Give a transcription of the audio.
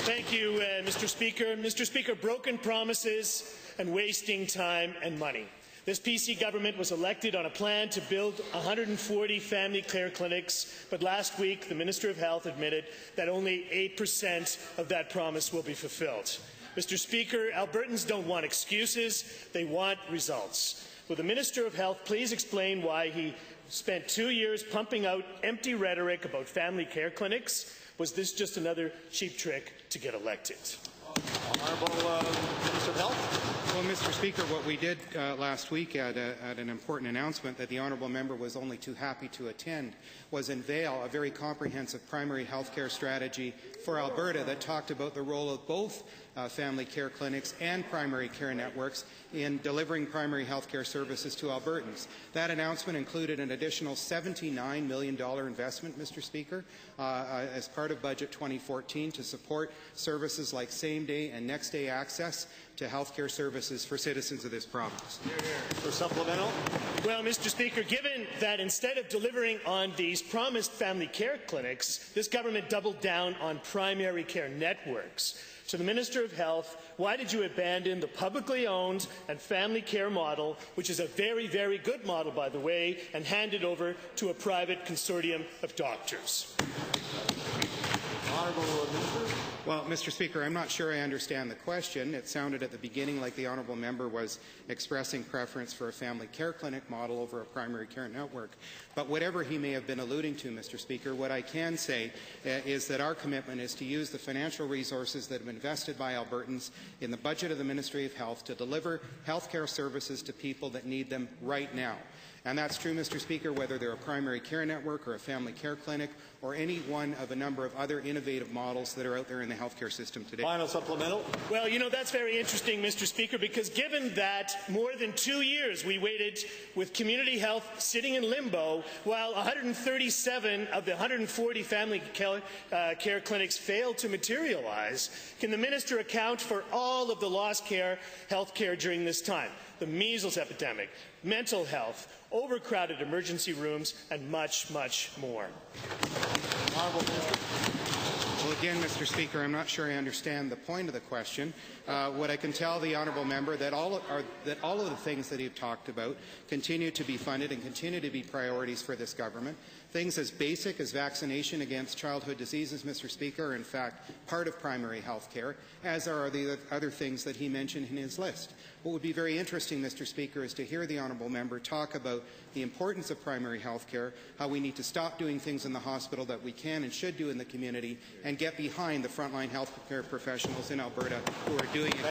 Thank you, Mr. Speaker. Mr. Speaker, broken promises and wasting time and money. This PC government was elected on a plan to build 140 family care clinics, but last week the Minister of Health admitted that only 8% of that promise will be fulfilled. Mr. Speaker, Albertans don't want excuses, they want results. Will the Minister of Health please explain why he spent 2 years pumping out empty rhetoric about family care clinics? Was this just another cheap trick to get elected? Honourable Minister of Health. Well, Mr. Speaker, what we did last week at an important announcement that the honourable member was only too happy to attend was unveil a very comprehensive primary health care strategy for Alberta that talked about the role of both family care clinics and primary care networks in delivering primary health care services to Albertans. That announcement included an additional $79 million investment, Mr. Speaker, as part of Budget 2014 to support services like same-day and next-day access to health care services for citizens of this province. For supplemental. Well, Mr. Speaker, given that instead of delivering on these promised family care clinics, this government doubled down on primary care networks. To the Minister of Health, why did you abandon the publicly owned and family care model, which is a very, very good model, by the way, and hand it over to a private consortium of doctors? Honourable Minister. Well, Mr. Speaker, I'm not sure I understand the question. It sounded at the beginning like the honourable member was expressing preference for a family care clinic model over a primary care network. But whatever he may have been alluding to, Mr. Speaker, what I can say is that our commitment is to use the financial resources that have been invested by Albertans in the budget of the Ministry of Health to deliver health care services to people that need them right now. And that's true, Mr. Speaker, whether they're a primary care network or a family care clinic or any one of a number of other innovative models that are out there in the healthcare system today. Final supplemental. Well, you know, that's very interesting, Mr. Speaker, because given that more than 2 years we waited with community health sitting in limbo while 137 of the 140 family care clinics failed to materialize, can the minister account for all of the lost health care during this time? The measles epidemic, mental health, overcrowded emergency rooms, and much, much more. Well, again, Mr. Speaker, I'm not sure I understand the point of the question. What I can tell the honourable member that all of the things that he talked about continue to be funded and continue to be priorities for this government. Things as basic as vaccination against childhood diseases, Mr. Speaker, are in fact part of primary health care, as are the other things that he mentioned in his list. What would be very interesting, Mr. Speaker, is to hear the honourable member talk about the importance of primary health care, how we need to stop doing things in the hospital that we can and should do in the community, and get behind the frontline health care professionals in Alberta who are doing it.